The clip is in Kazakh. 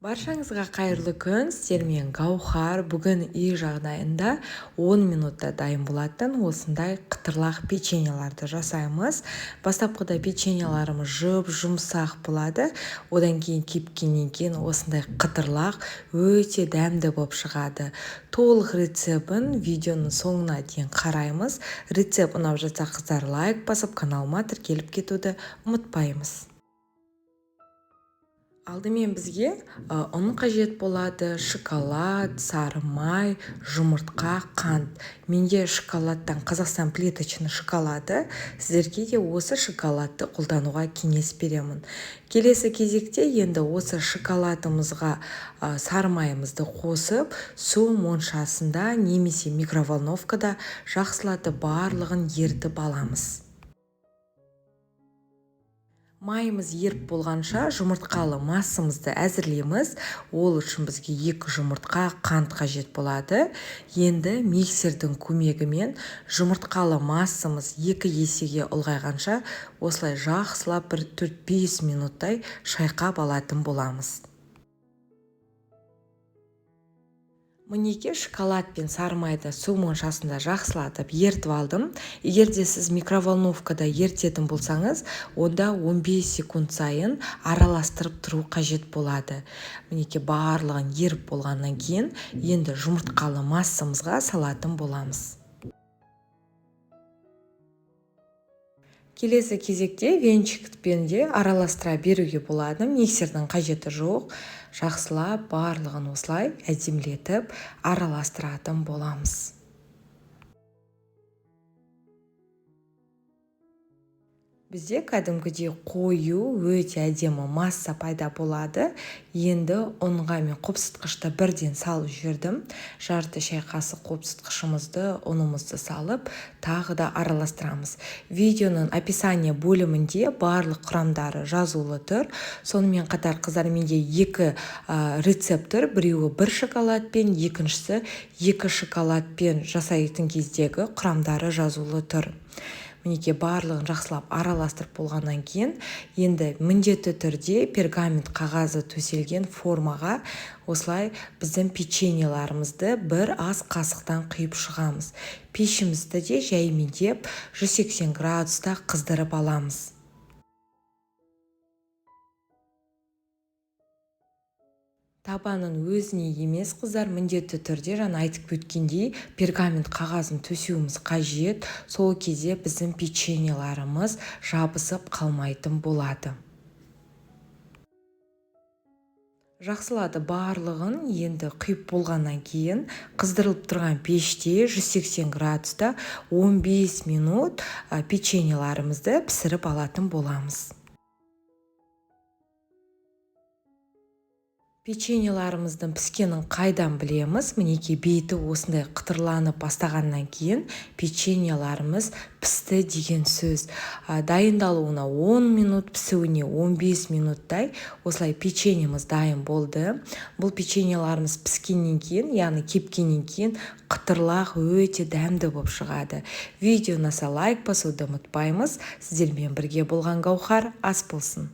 Баршаңызға қайырлы күн. Сіздермен Гаухар. Бүгін үй жағдайында 10 минутта дайын болатын осындай қытырлақ печеньеларды жасаймыз. Бастапқыда печеньеларымыз жұмсақ болады. Одан кейін кепкеннен кейін осындай қытырлақ өте дәмді болып шығады. Толық рецептін видеоның соңына дейін қараймыз. Рецепт ұнап жатса қыздар лайк басып, каналыма тіркеліп кетуді ұмытпаймыз. Алдымен бізге ұн қажет болады, шоколад, сары май, жұмыртқа, қант. Менде шоколадтан Қазақстан плиточный шоколады, сіздерге де осы шоколадты қолдануға кеңес беремін. Келесі кезекте енді осы шоколадымызға сары майымызды қосып, су моншасында немесе микроволновкада жақсылатып барлығын ертіп аламыз. Майымыз еріп болғанша жұмыртқалы массамызды әзірлейміз. Ол үшін бізге 2 жұмыртқа, қант қажет болады. Енді миксердің көмегімен жұмыртқалы массамыз 2 есеге ұлғайғанша осылай жақсылап 4-5 минуттай шайқап алатын боламыз. Мінеке шоколад пен сары майды су моншасында жақсылатып ертіп алдым. Егер де сіз микроволновкада ертетін болсаңыз, онда 15 секунд сайын араластырып тұру қажет болады. Мінеке барлығын еріп болғаннан кейін енді жұмыртқалы массамызға салатын боламыз. Келесі кезекте венчикпен де араластыра беруге болады. Миксердің қажеті жоқ. Жақсылап барлығын осылай әдемілетіп араластыратын боламыз. Бізде кәдімгідей қою өте әдемі масса пайда болады. Енді ұнға мен қопсытқышты бірден салып жібердім. Жарты шай қасық қопсытқышымызды, ұнымызды салып, тағы да араластырамыз. Видеоның описание бөлімінде барлық құрамдары жазулы тұр. Сонымен қатар қыздар, менде 2 рецепт тұр. Біреуі 1 шоколадпен, екіншісі 2 шоколадпен жасайтын кездегі құрамдары жазулы тұр. Мінеке барлығын жақсылап араластырып болғаннан кейін, енді міндетті түрде пергамент қағазы төселген формаға осылай біздің печеньеларымызды 1 ас қасықтан құйып шығамыз. Пешімізді де жаймендеп 180 градуста қыздырып аламыз. Табанын өзіне емес қыздар, міндетті түрде жаңа айтып өткендей пергамент қағазын төсеуіміз қажет. Сол кезде біздің печеньеларымыз жабысып қалмайтын болады. Жақсылады барлығын енді құйып болғаннан кейін қыздырылып тұрған пеште 180 градуста 15 минут печеньеларымызды пісіріп алатын боламыз. Печеньеларымыздың піскенін қайдан білеміз? Мінеке беті осындай қытырланып бастағаннан кейін печеньеларымыз пісті деген сөз. Дайындалуына 10 минут, пісуіне 15 минуттай осылай печеньеміз дайын болды. Бұл печеньеларымыз піскеннен кейін, яғни кепкеннен кейін қытырлақ өте дәмді болып шығады. Видео ұнаса лайк басуды ұмытпаймыз. Сіздермен бірге болған Гаухар ас болсын.